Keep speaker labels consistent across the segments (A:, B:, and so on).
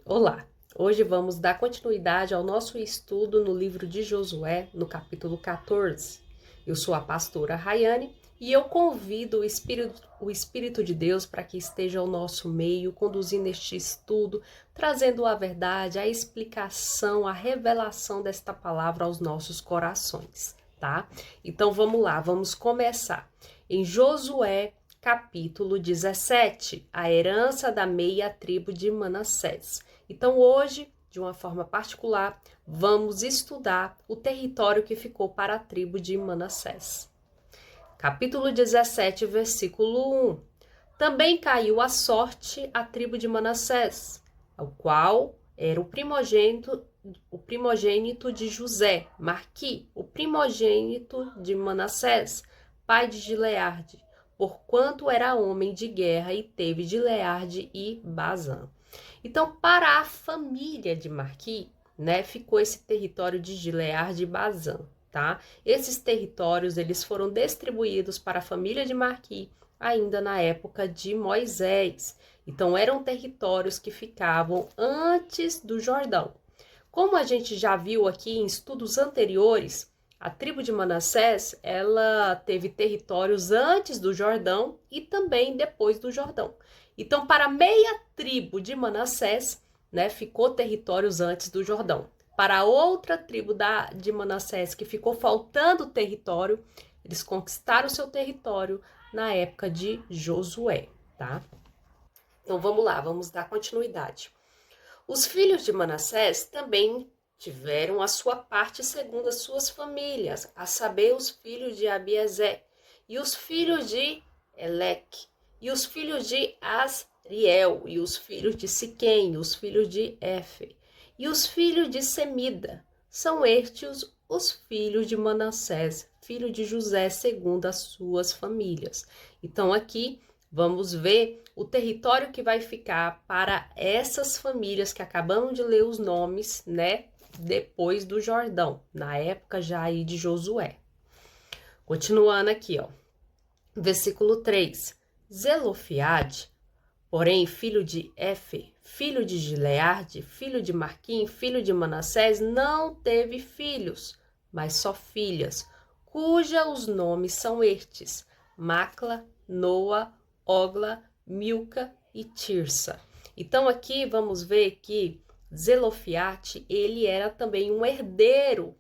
A: Olá! Hoje vamos dar continuidade ao nosso estudo no livro de Josué, no capítulo 14. Eu sou a pastora Rayane e eu convido o Espírito de Deus para que esteja ao nosso meio, conduzindo este estudo, trazendo a verdade, a explicação, a revelação desta palavra aos nossos corações, tá? Então vamos lá, vamos começar. Em Josué, capítulo 17, a herança da meia tribo de Manassés. Então, hoje, de uma forma particular, vamos estudar o território que ficou para a tribo de Manassés. Capítulo 17, versículo 1. Também caiu a sorte à tribo de Manassés, o qual era o primogênito de José, Marqui, o primogênito de Manassés, pai de Gileade, porquanto era homem de guerra e teve Gileade e Bazã. Então, para a família de Marqui, ficou esse território de Gileade e Bazã, tá? Esses territórios, eles foram distribuídos para a família de Marqui ainda na época de Moisés. Então, eram territórios que ficavam antes do Jordão. Como a gente já viu aqui em estudos anteriores, a tribo de Manassés, ela teve territórios antes do Jordão e também depois do Jordão. Então, para meia tribo de Manassés, ficou territórios antes do Jordão. Para a outra tribo de Manassés, que ficou faltando território, eles conquistaram seu território na época de Josué, tá? Então, vamos lá, vamos dar continuidade. Os filhos de Manassés também tiveram a sua parte segundo as suas famílias, a saber, os filhos de Abiezé, e os filhos de Eleque, e os filhos de Asriel, e os filhos de Siquém, e os filhos de Éfer, e os filhos de Semida. São estes os filhos de Manassés, filho de José, segundo as suas famílias. Então, aqui vamos ver o território que vai ficar para essas famílias que acabamos de ler os nomes, depois do Jordão, na época já aí de Josué. Continuando aqui, ó. Versículo 3. Zelofiade, porém, filho de Éfer, filho de Gileade, filho de Marquim, filho de Manassés, não teve filhos, mas só filhas, cuja os nomes são estes: Macla, Noa, Ogla, Milca e Tirsa. Então aqui vamos ver que Zelofiate, ele era também um herdeiro,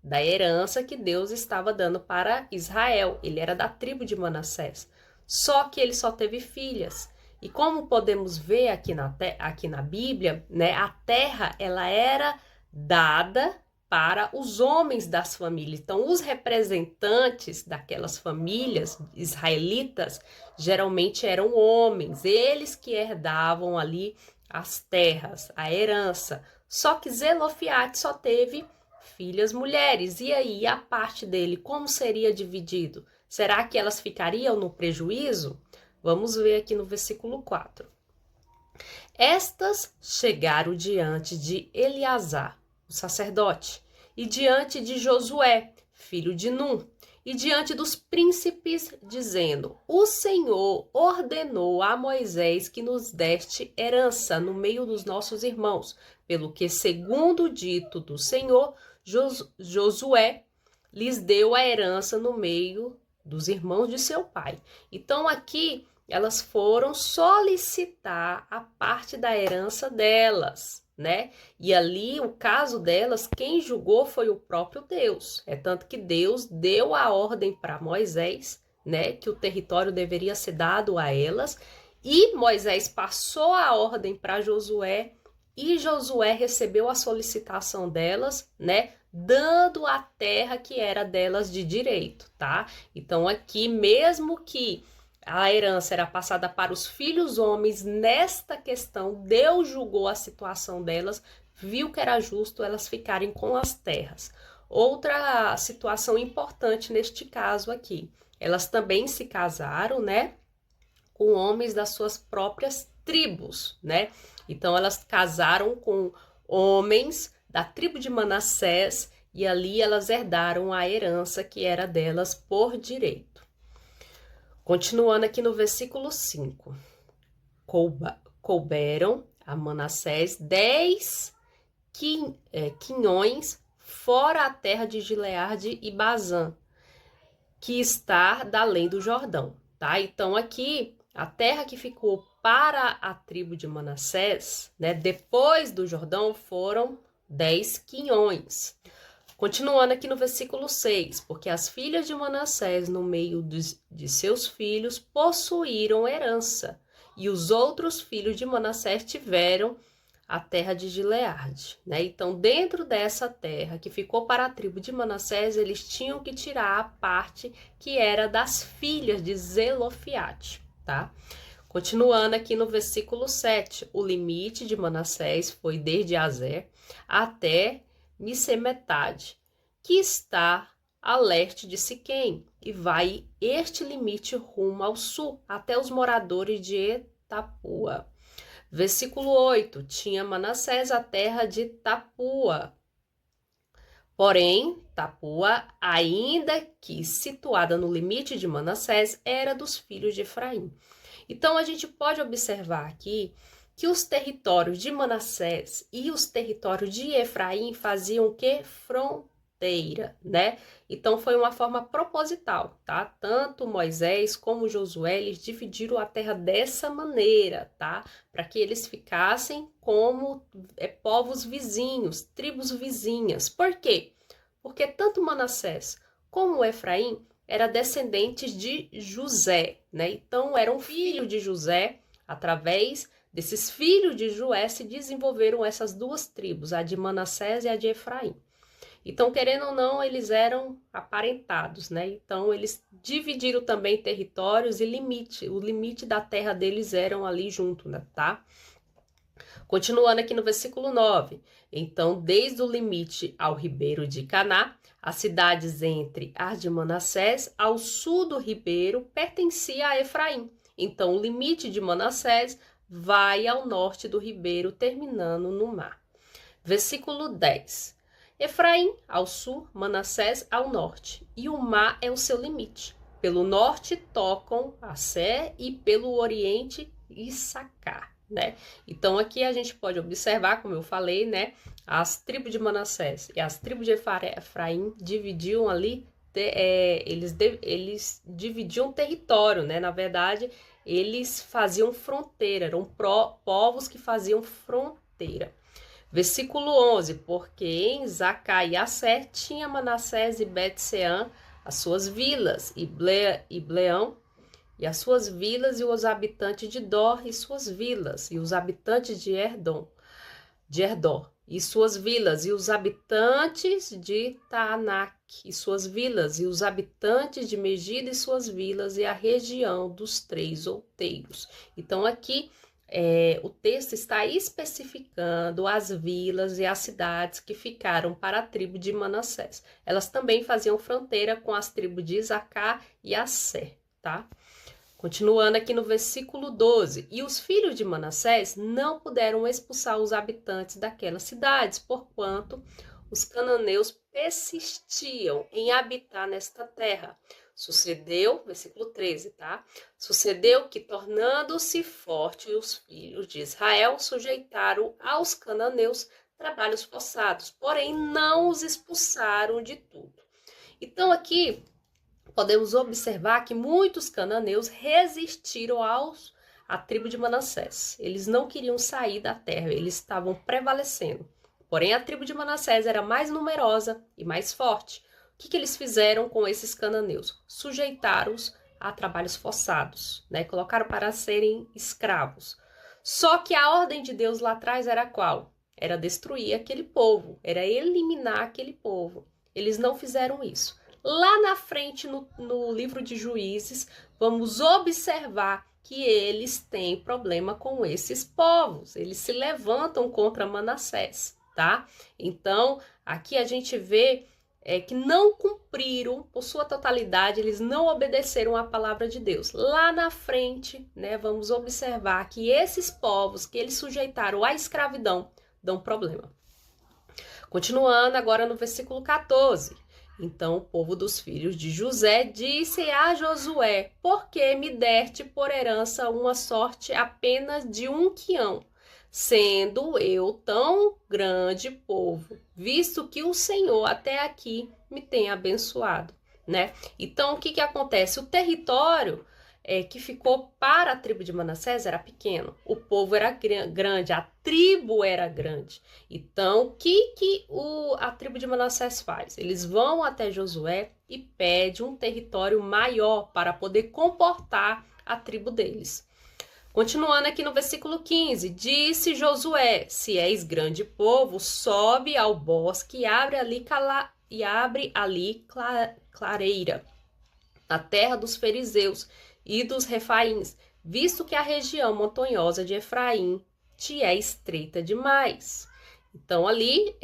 A: da herança que Deus estava dando para Israel. Ele era da tribo de Manassés. Só que ele só teve filhas. E como podemos ver aqui na Bíblia, a terra ela era dada para os homens das famílias. Então, os representantes daquelas famílias israelitas geralmente eram homens, eles que herdavam ali as terras, a herança. Só que Zelofiate só teve filhas mulheres. E aí, a parte dele, como seria dividido? Será que elas ficariam no prejuízo? Vamos ver aqui no versículo 4. Estas chegaram diante de Eleazar, o sacerdote, e diante de Josué, filho de Num, e diante dos príncipes, dizendo: O Senhor ordenou a Moisés que nos deste herança no meio dos nossos irmãos, pelo que, segundo o dito do Senhor, Josué lhes deu a herança no meio dos irmãos de seu pai. Então, aqui, elas foram solicitar a parte da herança delas, E ali, o caso delas, quem julgou foi o próprio Deus. É tanto que Deus deu a ordem para Moisés, que o território deveria ser dado a elas, e Moisés passou a ordem para Josué, e Josué recebeu a solicitação delas, dando a terra que era delas de direito, tá? Então, aqui, mesmo que a herança era passada para os filhos homens, nesta questão, Deus julgou a situação delas, viu que era justo elas ficarem com as terras. Outra situação importante neste caso aqui, elas também se casaram, com homens das suas próprias tribos, Então, elas casaram com homens da tribo de Manassés e ali elas herdaram a herança que era delas por direito. Continuando aqui no versículo 5. Couberam a Manassés 10 quinhões fora a terra de Gileade e Bazã, que está da além do Jordão, tá? Então aqui a terra que ficou para a tribo de Manassés, né, depois do Jordão, foram 10 quinhões. Continuando aqui no versículo 6, porque as filhas de Manassés, no meio de seus filhos, possuíram herança, e os outros filhos de Manassés tiveram a terra de Gileade, né? Então, dentro dessa terra que ficou para a tribo de Manassés, eles tinham que tirar a parte que era das filhas de Zelofiate, tá? Continuando aqui no versículo 7, o limite de Manassés foi desde Azer até Misemetade, que está a leste de Siquém, e vai este limite rumo ao sul, até os moradores de Etapua. Versículo 8, tinha Manassés a terra de Tapua. Porém, Tapua, ainda que situada no limite de Manassés, era dos filhos de Efraim. Então, a gente pode observar aqui que os territórios de Manassés e os territórios de Efraim faziam o quê? Fronteira, né? Então, foi uma forma proposital, tá? Tanto Moisés como Josué, eles dividiram a terra dessa maneira, tá? Para que eles ficassem como povos vizinhos, tribos vizinhas. Por quê? Porque tanto Manassés como Efraim eram descendentes de José, né? Então, eram filhos de José. Através desses filhos de José se desenvolveram essas duas tribos, a de Manassés e a de Efraim. Então, querendo ou não, eles eram aparentados, né? Então, eles dividiram também territórios e limite. O limite da terra deles eram ali junto, né? Tá? Continuando aqui no versículo 9. Então, desde o limite ao ribeiro de Caná, as cidades entre as de Manassés, ao sul do ribeiro, pertencia a Efraim. Então, o limite de Manassés vai ao norte do ribeiro, terminando no mar. Versículo 10. Efraim ao sul, Manassés ao norte, e o mar é o seu limite. Pelo norte tocam Asser e pelo oriente Issacar, né? Então aqui a gente pode observar, como eu falei, né? As tribos de Manassés e as tribos de Efraim dividiam ali, eles dividiam território, né? Na verdade, eles faziam fronteira, eram povos que faziam fronteira. Versículo 11, porque em Zacá e Asser tinha Manassés e Bet-Sean as suas vilas, e Bleão e as suas vilas, e os habitantes de Dor e suas vilas, e os habitantes de Erdor e suas vilas, e os habitantes de Taanak e suas vilas, e os habitantes de Megida e suas vilas, e a região dos 3 outeiros. Então aqui o texto está especificando as vilas e as cidades que ficaram para a tribo de Manassés. Elas também faziam fronteira com as tribos de Isacar e Asser, tá? Continuando aqui no versículo 12. E os filhos de Manassés não puderam expulsar os habitantes daquelas cidades, porquanto os cananeus persistiam em habitar nesta terra. Sucedeu, versículo 13, tá? Sucedeu que, tornando-se fortes, os filhos de Israel sujeitaram aos cananeus trabalhos forçados, porém não os expulsaram de tudo. Então aqui podemos observar que muitos cananeus resistiram à tribo de Manassés. Eles não queriam sair da terra, eles estavam prevalecendo. Porém, a tribo de Manassés era mais numerosa e mais forte. O que eles fizeram com esses cananeus? Sujeitaram-os a trabalhos forçados, né? Colocaram para serem escravos. Só que a ordem de Deus lá atrás era qual? Era destruir aquele povo, era eliminar aquele povo. Eles não fizeram isso. Lá na frente, no livro de Juízes, vamos observar que eles têm problema com esses povos. Eles se levantam contra Manassés, tá? Então, aqui a gente vê que não cumpriram, por sua totalidade, eles não obedeceram à palavra de Deus. Lá na frente, né, vamos observar que esses povos que eles sujeitaram à escravidão dão problema. Continuando agora no versículo 14. Então o povo dos filhos de José disse a Josué: por que me deste por herança uma sorte apenas de um quião? sendo eu tão grande povo, visto que o Senhor até aqui me tem abençoado, né? Então, o que que acontece? O território que ficou para a tribo de Manassés era pequeno, o povo era grande, a tribo era grande. Então, o que a tribo de Manassés faz? Eles vão até Josué e pedem um território maior para poder comportar a tribo deles. Continuando aqui no versículo 15, disse Josué, se és grande povo, sobe ao bosque e abre ali clareira, na terra dos fariseus e dos refaíns, visto que a região montanhosa de Efraim te é estreita demais. Então ali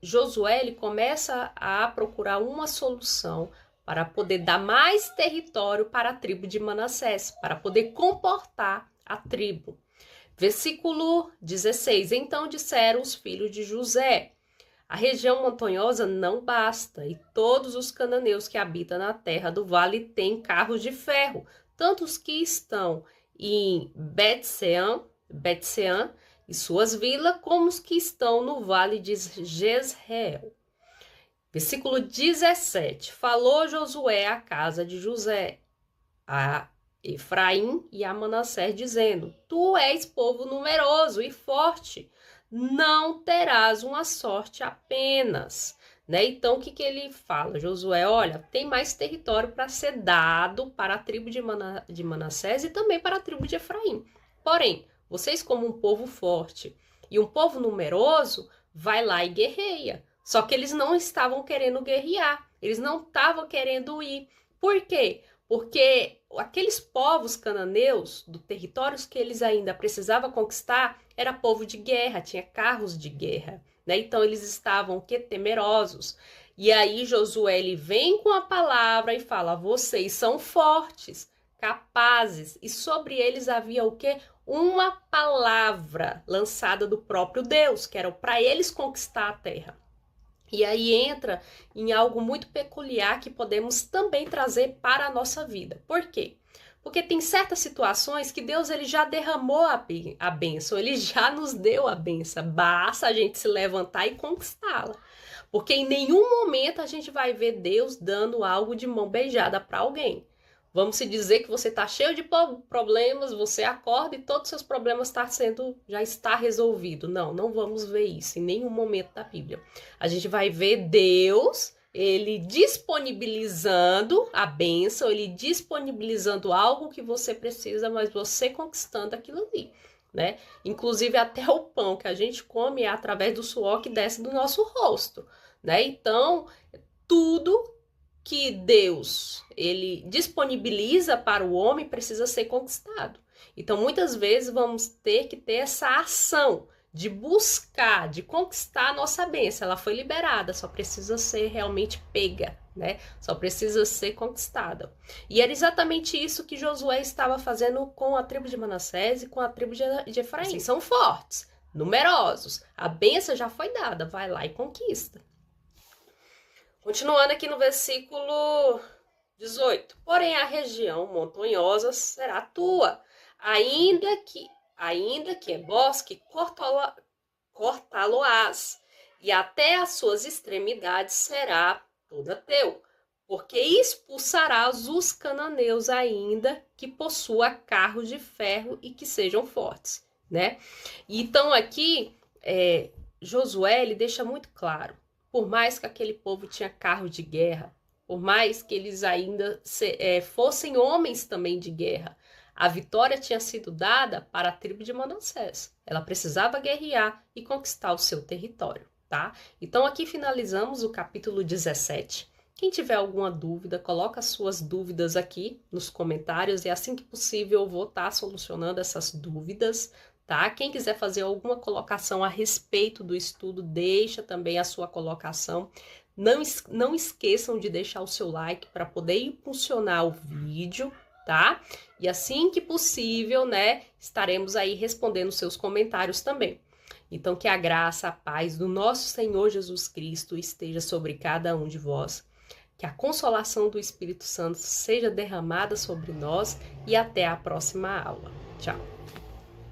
A: Josué ele começa a procurar uma solução para poder dar mais território para a tribo de Manassés, para poder comportar a tribo. Versículo 16, então disseram os filhos de José, a região montanhosa não basta, e todos os cananeus que habitam na terra do vale têm carros de ferro, tanto os que estão em Bet-Sean e suas vilas, como os que estão no vale de Jezreel. Versículo 17, falou Josué à casa de José, a Efraim e a Manassés, dizendo, tu és povo numeroso e forte, não terás uma sorte apenas, né? Então, o que ele fala? Josué, olha, tem mais território para ser dado para a tribo de Manassés e também para a tribo de Efraim. Porém, vocês como um povo forte e um povo numeroso, vai lá e guerreia. Só que eles não estavam querendo guerrear, eles não estavam querendo ir. Por quê? Porque aqueles povos cananeus, do territórios que eles ainda precisavam conquistar, era povo de guerra, tinha carros de guerra, né? Então eles estavam temerosos. E aí Josué ele vem com a palavra e fala, vocês são fortes, capazes. E sobre eles havia o quê? Uma palavra lançada do próprio Deus, que era para eles conquistar a terra. E aí entra em algo muito peculiar que podemos também trazer para a nossa vida. Por quê? Porque tem certas situações que Deus ele já derramou a bênção, ele já nos deu a bênção. Basta a gente se levantar e conquistá-la. Porque em nenhum momento a gente vai ver Deus dando algo de mão beijada para alguém. Vamos se dizer que você está cheio de problemas, você acorda e todos os seus problemas já está resolvido. Não, não vamos ver isso em nenhum momento da Bíblia. A gente vai ver Deus, ele disponibilizando a bênção, ele disponibilizando algo que você precisa, mas você conquistando aquilo ali, né? Inclusive até o pão que a gente come é através do suor que desce do nosso rosto, né? Então, tudo que Deus ele disponibiliza para o homem precisa ser conquistado. Então, muitas vezes vamos ter que ter essa ação de buscar, de conquistar a nossa bênção. Ela foi liberada, só precisa ser realmente pega, né? Só precisa ser conquistada. E era exatamente isso que Josué estava fazendo com a tribo de Manassés e com a tribo de Efraim. Assim, são fortes, numerosos. A bênção já foi dada, vai lá e conquista. Continuando aqui no versículo 18. Porém, a região montanhosa será tua, ainda que é bosque, cortá-lo-ás, e até as suas extremidades será toda teu, porque expulsarás os cananeus ainda que possua carros de ferro e que sejam fortes, né? Então aqui, Josué, ele deixa muito claro, por mais que aquele povo tinha carro de guerra, por mais que eles ainda fossem homens também de guerra, a vitória tinha sido dada para a tribo de Manassés. Ela precisava guerrear e conquistar o seu território, tá? Então aqui finalizamos o capítulo 17. Quem tiver alguma dúvida, coloca as suas dúvidas aqui nos comentários e assim que possível eu vou estar solucionando essas dúvidas, tá? Quem quiser fazer alguma colocação a respeito do estudo, deixa também a sua colocação. Não esqueçam de deixar o seu like para poder impulsionar o vídeo, tá? E assim que possível, né, estaremos aí respondendo seus comentários também. Então, que a graça, a paz do nosso Senhor Jesus Cristo esteja sobre cada um de vós. Que a consolação do Espírito Santo seja derramada sobre nós e até a próxima aula. Tchau!